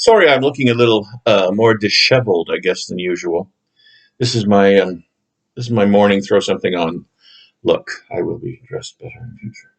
Sorry, I'm looking a little more disheveled, I guess, than usual. This is my morning. Throw something on. Look, I will be dressed better in the future.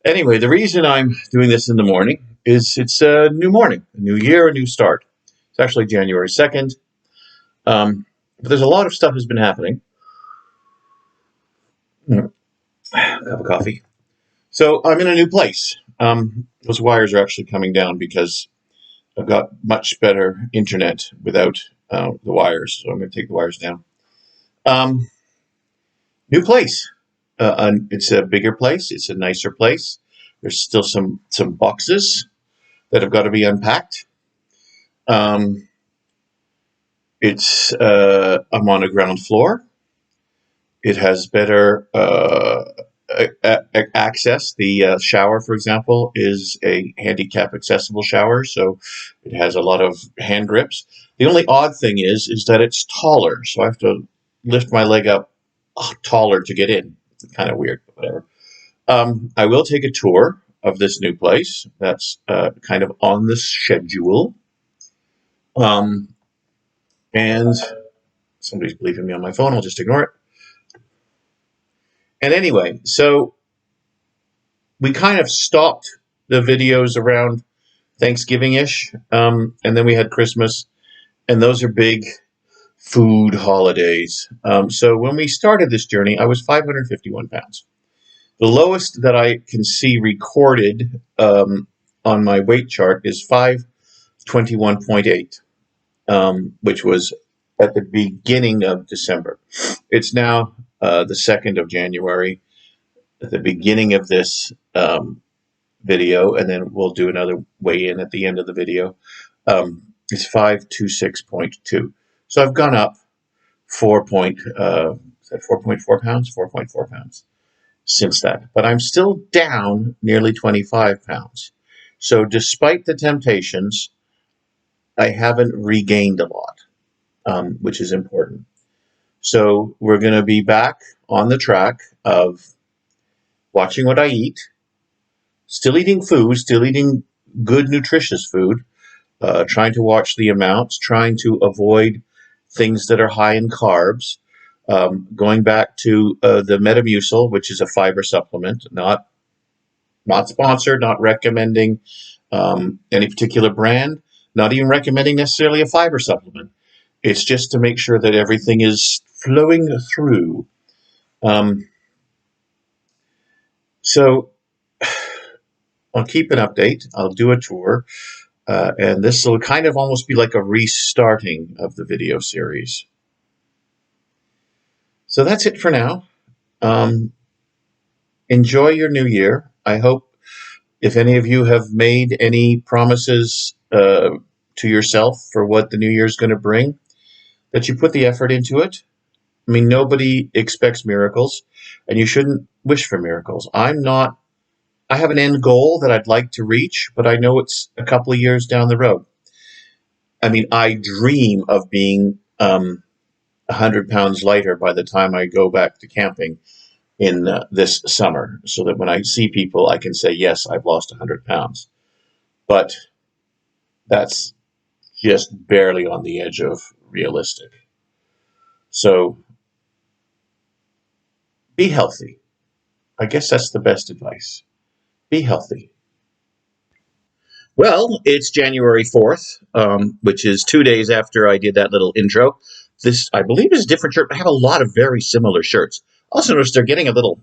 Anyway, the reason I'm doing this in the morning is it's a new morning, a new year, a new start. It's actually January 2nd, but there's a lot of stuff has been happening. Cup of coffee. So I'm in a new place. Those wires are actually coming down because I've got much better internet without the wires. So I'm going to take the wires down. Um, New place. It's a bigger place. It's a nicer place. There's still some boxes that have got to be unpacked. Um, I'm on a ground floor. It has better access. The shower, for example, is a handicap accessible shower, so it has a lot of hand grips. The only odd thing is that it's taller, so I have to lift my leg up taller to get in. It's kind of weird, but whatever. I will take a tour of this new place. That's kind of on the schedule. Um, and somebody's bleeping me on my phone. I'll just ignore it. And anyway, so we kind of stopped the videos around Thanksgiving-ish, and then we had Christmas, and those are big food holidays. So when we started this journey, I was 551 pounds. The lowest that I can see recorded on my weight chart is 521.8, which was at the beginning of December. It's now the 2nd of January, at the beginning of this video, and then we'll do another weigh-in at the end of the video. It's 526.2. So I've gone up 4.4 pounds? 4.4 pounds since that. But I'm still down nearly 25 pounds. So despite the temptations, I haven't regained a lot, which is important. So we're going to be back on the track of watching what I eat, still eating food, still eating good, nutritious food, trying to watch the amounts, trying to avoid things that are high in carbs, going back to the Metamucil, which is a fiber supplement, not sponsored, not recommending any particular brand, not even recommending necessarily a fiber supplement. It's just to make sure that everything is flowing through. So I'll keep an update. I'll do a tour. And this will kind of almost be like a restarting of the video series. So that's it for now. Enjoy your new year. I hope if any of you have made any promises to yourself for what the new year is going to bring, that you put the effort into it. I mean, nobody expects miracles, and you shouldn't wish for miracles. I have an end goal that I'd like to reach, but I know it's a couple of years down the road. I mean, I dream of being 100 pounds lighter by the time I go back to camping in this summer, so that when I see people, I can say, yes, I've lost 100 pounds. But that's just barely on the edge of realistic. So be healthy. I guess that's the best advice. Be healthy. Well, it's January 4th, which is 2 days after I did that little intro. This, I believe, is a different shirt. I have a lot of very similar shirts. Also notice they're getting a little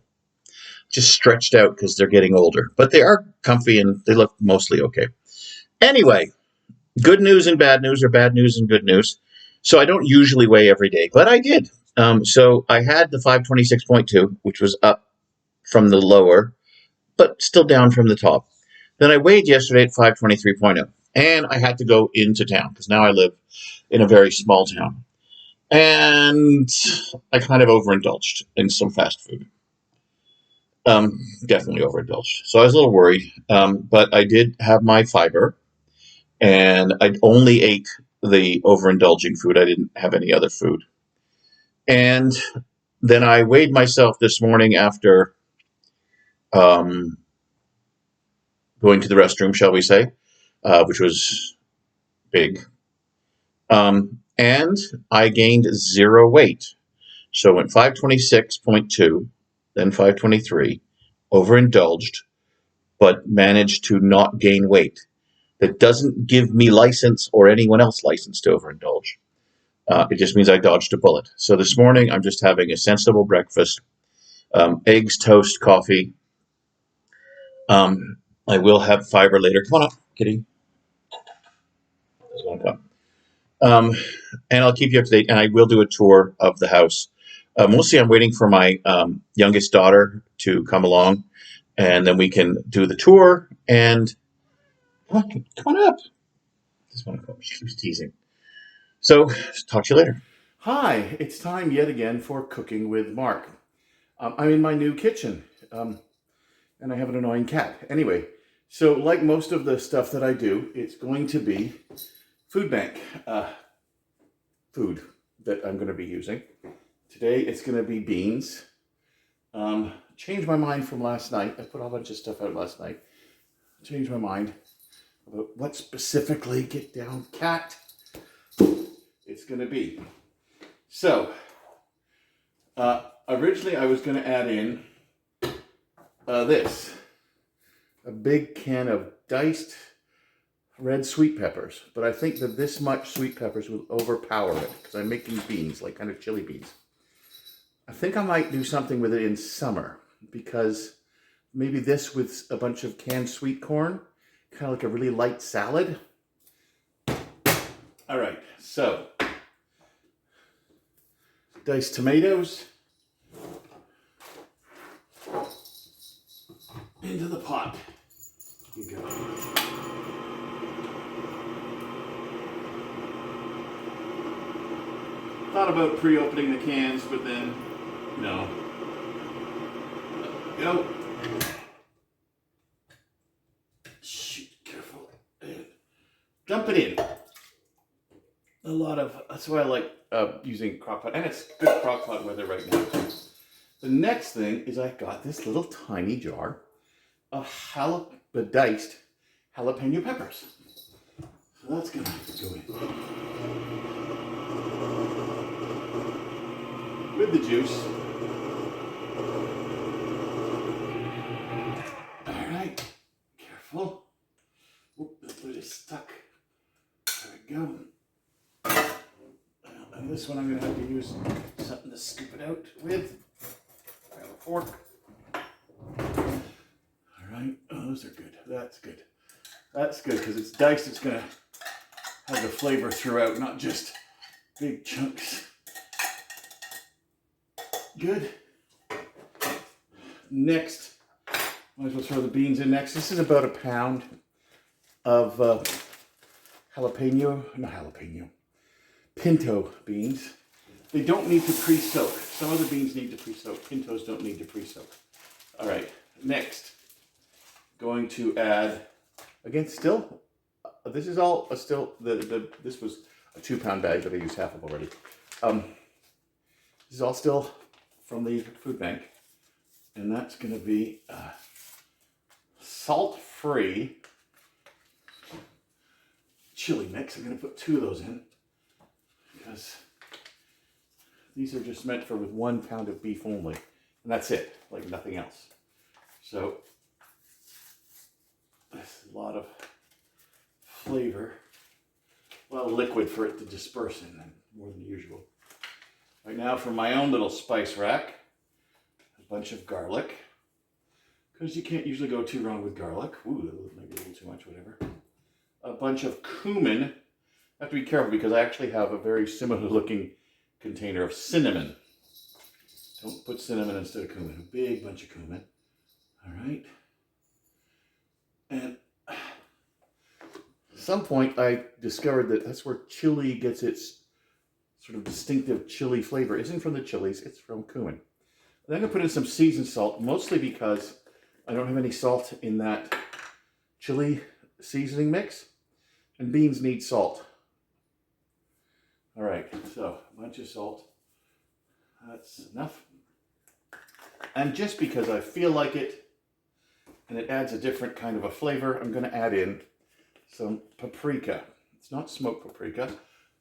just stretched out because they're getting older. But they are comfy and they look mostly okay. Anyway, good news and bad news, or bad news and good news. So I don't usually weigh every day, but I did. So I had the 526.2, which was up from the lower, but still down from the top. Then I weighed yesterday at 523.0, and I had to go into town because now I live in a very small town. And I kind of overindulged in some fast food. Definitely overindulged. So I was a little worried, but I did have my fiber, and I only ate the overindulging food. I didn't have any other food. And then I weighed myself this morning after going to the restroom, shall we say, which was big. And I gained 0 weight. So went 526.2, then 523, overindulged, but managed to not gain weight. That doesn't give me license or anyone else license to overindulge. It just means I dodged a bullet. So this morning, I'm just having a sensible breakfast, eggs, toast, coffee. I will have fiber later. Come on up, kitty. Doesn't want to come. And I'll keep you up to date. And I will do a tour of the house. Mostly, I'm waiting for my youngest daughter to come along, and then we can do the tour. And come on up. Just want to come. She keeps teasing. So, talk to you later. Hi, it's time yet again for Cooking with Mark. I'm in my new kitchen, and I have an annoying cat. Anyway, so like most of the stuff that I do, it's going to be food bank food that I'm going to be using. Today it's going to be beans. Changed my mind from last night. I put a whole bunch of stuff out last night. Changed my mind about what specifically, get down cat, it's going to be. So, originally I was going to add in a big can of diced red sweet peppers, but I think that this much sweet peppers will overpower it because I'm making beans, like kind of chili beans. I think I might do something with it in summer, because maybe this with a bunch of canned sweet corn, kind of like a really light salad. All right, so diced tomatoes into the pot. You go. Thought about pre-opening the cans, but then no. Go. Shoot, careful. And dump it in. That's why I like using crock pot, and it's good crock pot weather right now. The next thing is I got this little tiny jar of diced jalapeno peppers. So that's gonna have to go in with the juice. All right, careful. Oop, that lid is stuck. There we go. And this one I'm gonna have to use something to scoop it out with. I have a fork. All right, oh, those are good. That's good. That's good because it's diced. It's gonna have the flavor throughout, not just big chunks. Good. Next, might as well throw the beans in next. This is about a pound of pinto beans. They don't need to pre-soak. Some of the beans need to pre-soak. Pintos don't need to pre-soak. All right, next, going to add, again, still, this is all still, this was a 2-pound bag that I used half of already. This is all still from the food bank, and that's going to be salt-free chili mix. I'm going to put 2 of those in because these are just meant for with 1 pound of beef only, and that's it, like nothing else. So that's a lot of flavor, a lot of liquid for it to disperse in, more than usual. Right now, for my own little spice rack, a bunch of garlic, because you can't usually go too wrong with garlic. Ooh, that might be a little too much, whatever. A bunch of cumin. I have to be careful because I actually have a very similar looking container of cinnamon. Don't put cinnamon instead of cumin. A big bunch of cumin. All right. And at some point I discovered that that's where chili gets its sort of distinctive chili flavor. It isn't from the chilies, it's from cumin. Then I'm going to put in some seasoned salt, mostly because I don't have any salt in that chili seasoning mix, and beans need salt. All right, so a bunch of salt. That's enough. And just because I feel like it, and it adds a different kind of a flavor, I'm going to add in some paprika. It's not smoked paprika.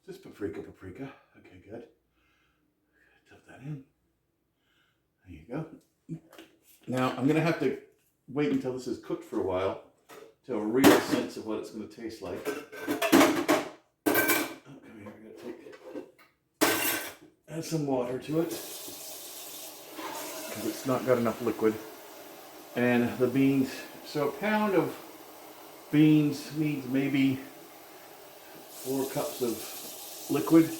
Just paprika. Okay, good. Dump that in. There you go. Now I'm gonna have to wait until this is cooked for a while to have a real sense of what it's gonna taste like. Oh, come here, we're gonna add some water to it because it's not got enough liquid. And the beans, so a pound of beans needs maybe 4 cups of liquid.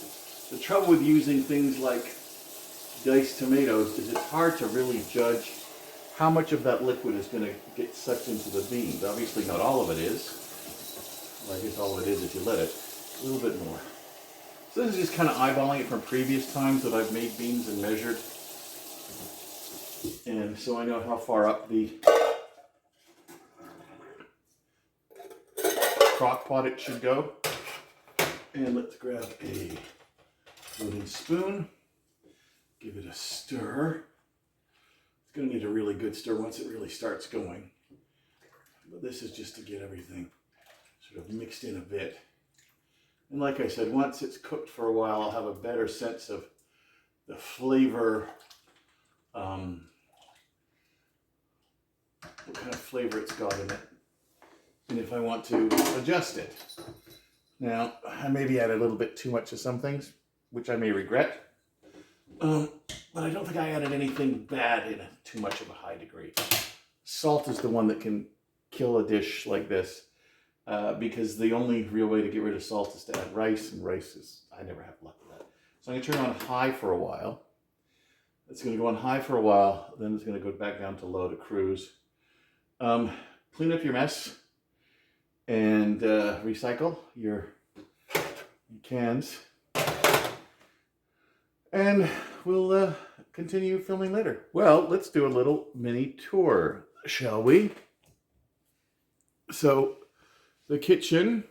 The trouble with using things like diced tomatoes is it's hard to really judge how much of that liquid is going to get sucked into the beans. Obviously not all of it is. Well, I guess all of it is if you let it. A little bit more. So this is just kind of eyeballing it from previous times that I've made beans and measured. And so I know how far up the crock pot it should go. And let's grab a wooden spoon. Give it a stir. It's going to need a really good stir once it really starts going. But this is just to get everything sort of mixed in a bit. And like I said, once it's cooked for a while, I'll have a better sense of the flavor, what kind of flavor it's got in it, and if I want to adjust it. Now, I maybe added a little bit too much of some things, which I may regret. But I don't think I added anything bad in too much of a high degree. Salt is the one that can kill a dish like this, because the only real way to get rid of salt is to add rice, and rice is, I never have luck with that. So I'm going to turn it on high for a while. It's going to go on high for a while, then it's going to go back down to low to cruise. Clean up your mess and recycle your cans. And we'll continue filming later. Well, let's do a little mini tour, shall we? So, the kitchen,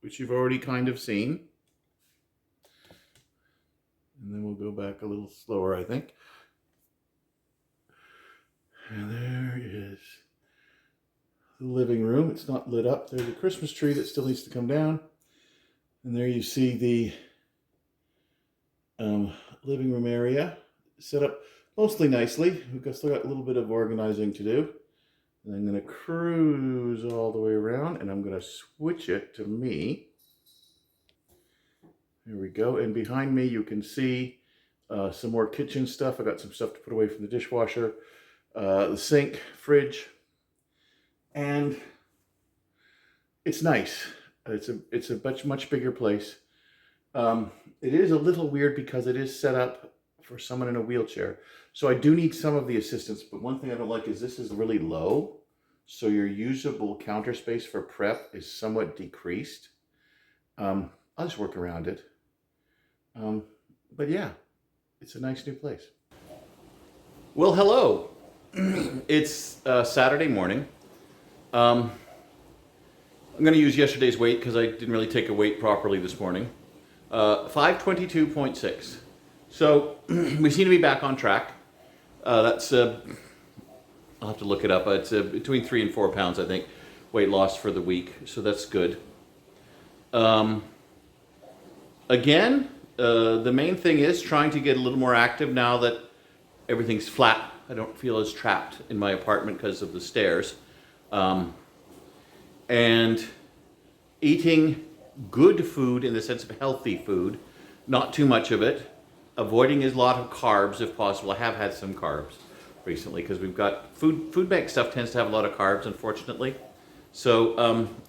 which you've already kind of seen. And then we'll go back a little slower, I think. And there is the living room. It's not lit up. There's a Christmas tree that still needs to come down. And there you see the living room area set up mostly nicely. We've still got a little bit of organizing to do. And I'm going to cruise all the way around, and I'm going to switch it to me. There we go. And behind me you can see some more kitchen stuff. I got some stuff to put away from the dishwasher, the sink, fridge, and it's nice. It's a much bigger place. It is a little weird because it is set up for someone in a wheelchair. So I do need some of the assistance, but one thing I don't like is this is really low. So your usable counter space for prep is somewhat decreased. I'll just work around it. But yeah, it's a nice new place. Well, hello. It's Saturday morning. I'm going to use yesterday's weight because I didn't really take a weight properly this morning. 522.6. So we seem to be back on track. That's, I'll have to look it up. It's between 3 and 4 pounds, I think, weight loss for the week. So that's good. Again, the main thing is trying to get a little more active now that everything's flat. I don't feel as trapped in my apartment because of the stairs. And eating good food in the sense of healthy food, not too much of it, avoiding a lot of carbs if possible. I have had some carbs recently because we've got food bank stuff tends to have a lot of carbs, unfortunately. So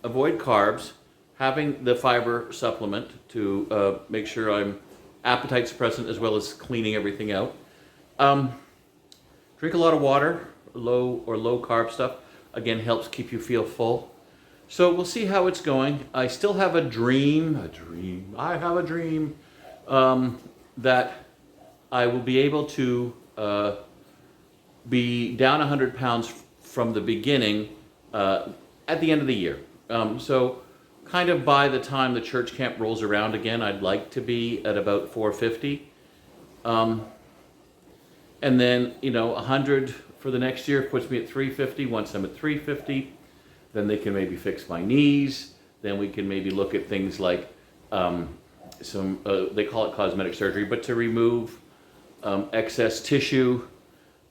avoid carbs, having the fiber supplement to make sure I'm appetite suppressant as well as cleaning everything out. Drink a lot of water, low carb stuff. Again, helps keep you feel full. So we'll see how it's going. I still have a dream, that I will be able to be down 100 pounds from the beginning at the end of the year. So kind of by the time the church camp rolls around again, I'd like to be at about 450. And then, 100 for the next year puts me at 350. Once I'm at 350, then they can maybe fix my knees. then we can maybe look at things like some, they call it cosmetic surgery, but to remove excess tissue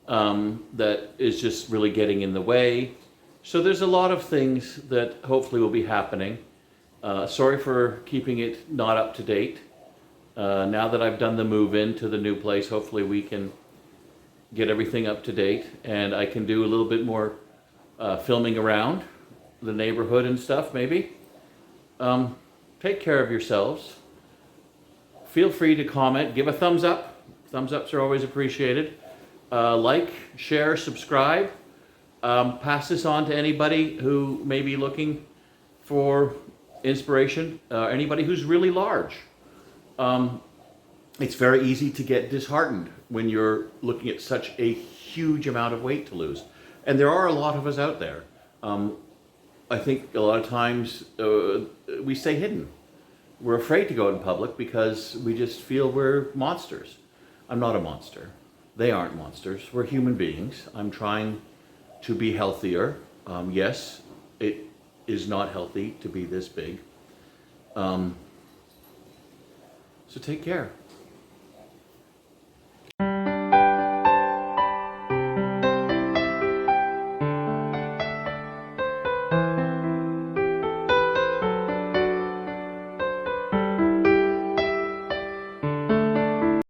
that is just really getting in the way. So there's a lot of things that hopefully will be happening. Sorry for keeping it not up to date. Now that I've done the move into the new place, hopefully we can get everything up to date, and I can do a little bit more filming around the neighborhood and stuff, maybe. Take care of yourselves. Feel free to comment. Give a thumbs up. Thumbs ups are always appreciated. Like, share, subscribe. Pass this on to anybody who may be looking for inspiration. Anybody who's really large. It's very easy to get disheartened when you're looking at such a huge amount of weight to lose. And there are a lot of us out there. I think a lot of times we stay hidden. We're afraid to go in public because we just feel we're monsters. I'm not a monster. They aren't monsters. We're human beings. I'm trying to be healthier. Yes, it is not healthy to be this big. So take care.